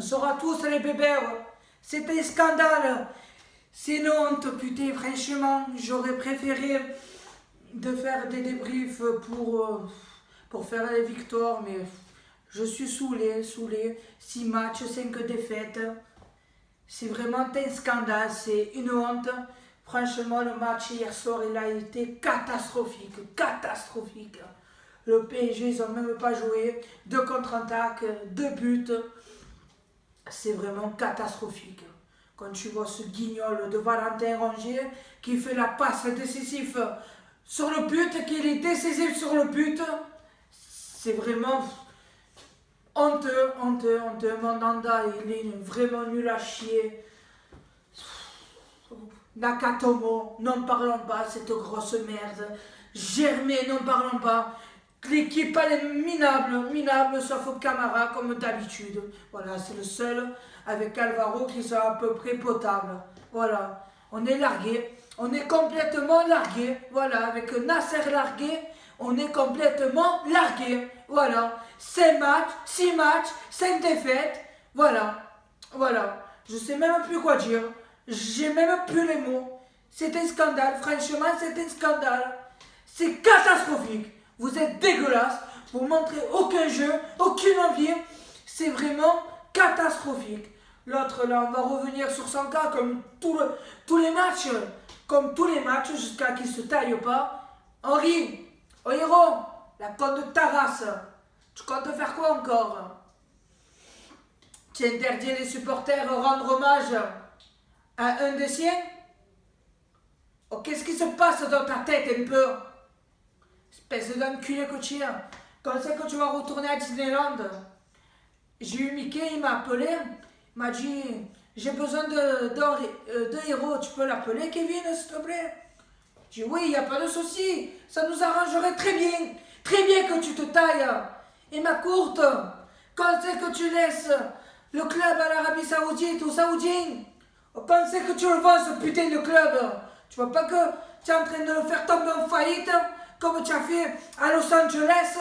saura tous les bébés. C'est un scandale. C'est une honte, putain, franchement. J'aurais préféré de faire des débriefs pour faire les victoires, mais je suis saoulé. 6 matchs, 5 défaites. C'est vraiment un scandale, c'est une honte. Franchement, le match hier soir, il a été catastrophique. Le PSG, ils n'ont même pas joué. 2 contre-attaques, 2 buts. C'est vraiment catastrophique. Quand tu vois ce guignol de Valentin Rongier qui fait la passe décisive sur le but, qu'il est décisif sur le but, c'est vraiment honteux. Mandanda, il est vraiment nul à chier. Nakatomo, n'en parlons pas, cette grosse merde. Germain, n'en parlons pas. L'équipe, elle est minable, sauf Camara, comme d'habitude. Voilà, c'est le seul avec Alvaro qui soit à peu près potable. Voilà, on est largué. On est complètement largué. Voilà, avec Nasser largué, on est complètement largué. Voilà, 6 matchs, 5 défaites. Voilà. Je sais même plus quoi dire. J'ai même plus les mots. C'est un scandale, franchement, c'est un scandale. C'est catastrophique. Vous êtes dégueulasse. Vous montrez aucun jeu, aucune envie. C'est vraiment catastrophique. L'autre, là, on va revenir sur son cas comme tous les matchs. Comme tous les matchs, jusqu'à qu'il se taille pas. Henri, oh héros, la conne de ta race. Tu comptes faire quoi encore? Tu interdis les supporters à rendre hommage à un des siens? Oh, qu'est-ce qui se passe dans ta tête un peu? Espèce d'enculé que tu es. Quand c'est que tu vas retourner à Disneyland? J'ai eu Mickey, il m'a appelé. Il m'a dit, j'ai besoin de héros. Tu peux l'appeler Kevin, s'il te plaît? J'ai dit, oui, il n'y a pas de souci. Ça nous arrangerait très bien. Très bien que tu te tailles. Et ma courte, quand c'est que tu laisses le club à l'Arabie Saoudite, aux Saoudiens? Quand c'est que tu le vends, ce putain de club? Tu vois pas que tu es en train de le faire tomber en faillite, comme tu as fait à Los Angeles?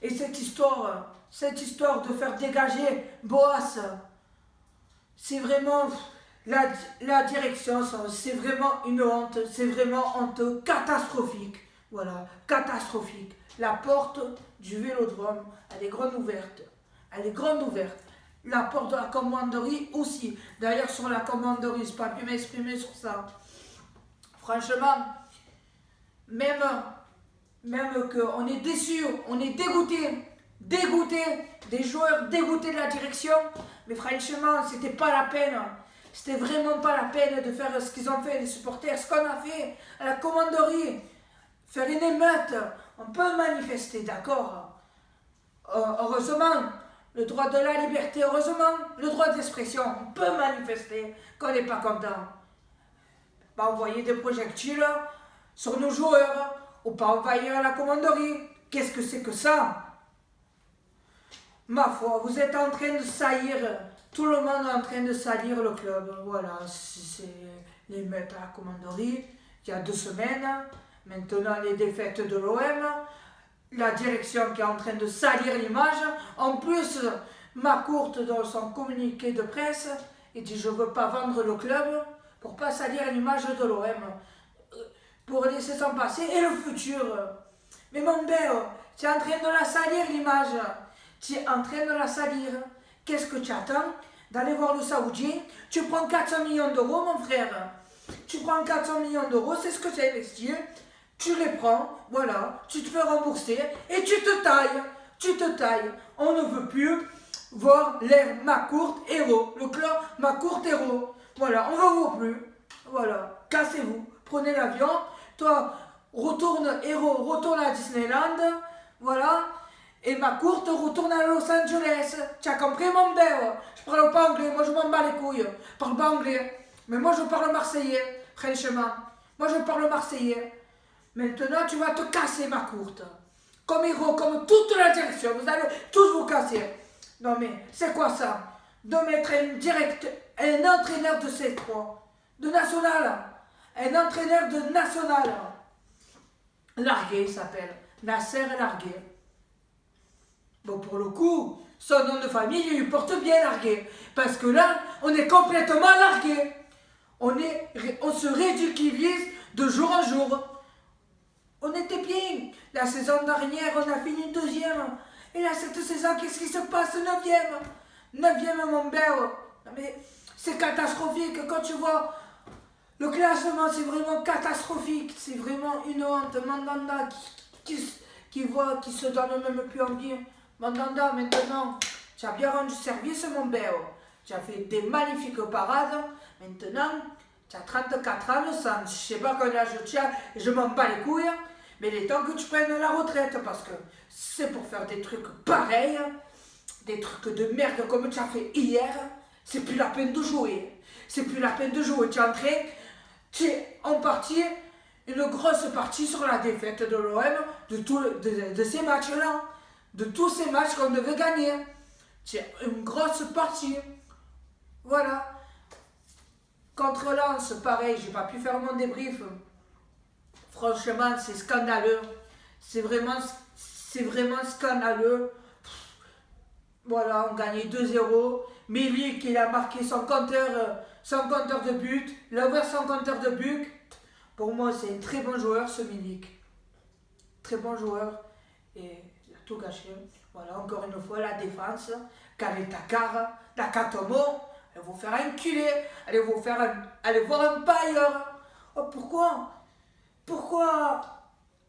Et cette histoire de faire dégager Boas, c'est vraiment la direction, c'est vraiment une honte, c'est vraiment honteux, catastrophique. Voilà, catastrophique. La porte du Vélodrome, elle est grande ouverte. La porte de la commanderie aussi. D'ailleurs, sur la commanderie, je n'ai pas pu m'exprimer sur ça. Franchement, même qu'on est déçu, on est dégoûté des joueurs, dégoûté de la direction. Mais franchement, c'était pas la peine. C'était vraiment pas la peine de faire ce qu'ils ont fait, les supporters, ce qu'on a fait à la commanderie. Faire une émeute, on peut manifester, d'accord. Heureusement, le droit de la liberté, heureusement, le droit d'expression, on peut manifester quand on n'est pas content. Pas envoyer des projectiles sur nos joueurs, ou pas envahir la commanderie. Qu'est-ce que c'est que ça? Ma foi, vous êtes en train de salir, tout le monde est en train de salir le club. Voilà, c'est les meutes à la commanderie, il y a 2 semaines. Maintenant, les défaites de l'OM, la direction qui est en train de salir l'image. En plus, Macourte, dans son communiqué de presse, il dit « Je ne veux pas vendre le club pour ne pas salir l'image de l'OM, pour laisser s'en passer et le futur. » Mais mon père, tu es en train de la salir l'image. Tu es en train de la salir. Qu'est-ce que tu attends d'aller voir le Saoudien? Tu prends 400 millions d'euros, mon frère. Tu prends 400 millions d'euros, c'est ce que tu as investi. Tu les prends, voilà, tu te fais rembourser et tu te tailles. On ne veut plus voir l'air Macourte héros, le clan Macourte héros. Voilà, on ne veut vous plus. Voilà, cassez-vous, prenez l'avion. Toi, retourne à Disneyland. Voilà. Et Macourte retourne à Los Angeles. Tu as compris, mon père? Je parle pas anglais, moi je m'en bats les couilles. Je parle pas anglais. Mais moi je parle marseillais, franchement. Moi je parle marseillais. Maintenant tu vas te casser, Macourte. Comme héros, comme toute la direction. Vous allez tous vous casser. Non mais, c'est quoi ça? De mettre un entraîneur de C3, de national. Un entraîneur de national. Largué, il s'appelle. Nasser Largué. Bon, pour le coup, son nom de famille, il lui porte bien largué. Parce que là, on est complètement largué. On se ridiculise de jour en jour. On était bien. La saison dernière, on a fini deuxième. Et là, cette saison, qu'est-ce qui se passe? Neuvième. Neuvième, mon bel. Mais c'est catastrophique. Quand tu vois le classement, c'est vraiment catastrophique. C'est vraiment une honte. Mandanda qui se donne même plus envie. Mandanda, maintenant, tu as bien rendu service, mon bel. Tu as fait des magnifiques parades. Maintenant, tu as 34 ans, je sais pas quel âge tu as, et je m'en bats les couilles. Mais il est temps que tu prennes la retraite, parce que c'est pour faire des trucs pareils, des trucs de merde comme tu as fait hier. C'est plus la peine de jouer. C'est plus la peine de jouer. Tu es en partie, une grosse partie sur la défaite de l'OM, de ces matchs-là, de tous ces matchs qu'on devait gagner. Tu es une grosse partie. Voilà. Contre Lens, pareil, j'ai pas pu faire mon débrief. Franchement, c'est scandaleux. C'est vraiment scandaleux. Voilà, on gagnait 2-0. Milik, il a marqué son compteur de but. Il a ouvert son compteur de but. Pour moi, c'est un très bon joueur, ce Milik. Très bon joueur. Et il a tout gâché. Voilà, encore une fois, la défense. Kanetakar, Nakatomo. Allez vous faire enculer. Allez voir un pailleur. Oh, pourquoi,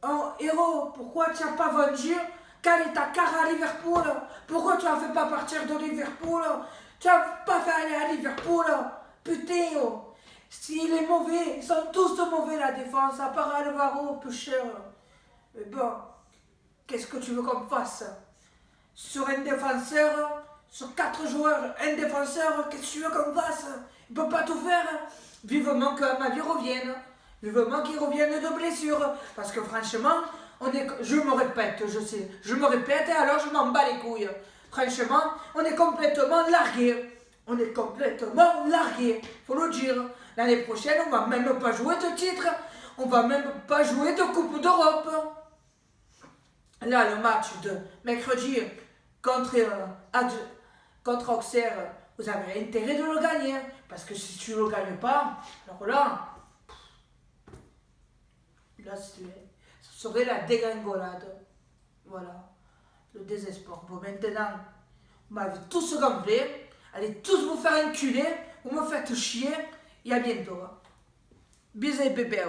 oh, héros, pourquoi tu n'as pas vendu Kanetakar à Liverpool? Pourquoi tu n'as fait pas partir de Liverpool? Tu n'as pas fait aller à Liverpool? Putain, oh. S'il est mauvais, ils sont tous mauvais la défense, à part Alvaro, peu cher. Mais bon, qu'est-ce que tu veux qu'on fasse? Sur un défenseur, sur 4 joueurs, un défenseur, qu'est-ce que tu veux qu'on fasse? Il ne peut pas tout faire. Vivement que Amavi revienne. Vivement qu'il revienne de blessure. Parce que franchement, je me répète, et alors je m'en bats les couilles. Franchement, on est complètement largué. On est complètement largué, faut le dire. L'année prochaine, on va même pas jouer de titre. On va même pas jouer de Coupe d'Europe. Là, le match de mercredi contre Auxerre, vous avez intérêt de le gagner. Parce que si tu ne le gagnes pas, alors là, ce serait la dégringolade. Voilà, le désespoir. Bon, maintenant, vous m'avez tous gamblé. Allez tous vous faire enculer. Vous me faites chier. Et à bientôt. Bisous, bébé.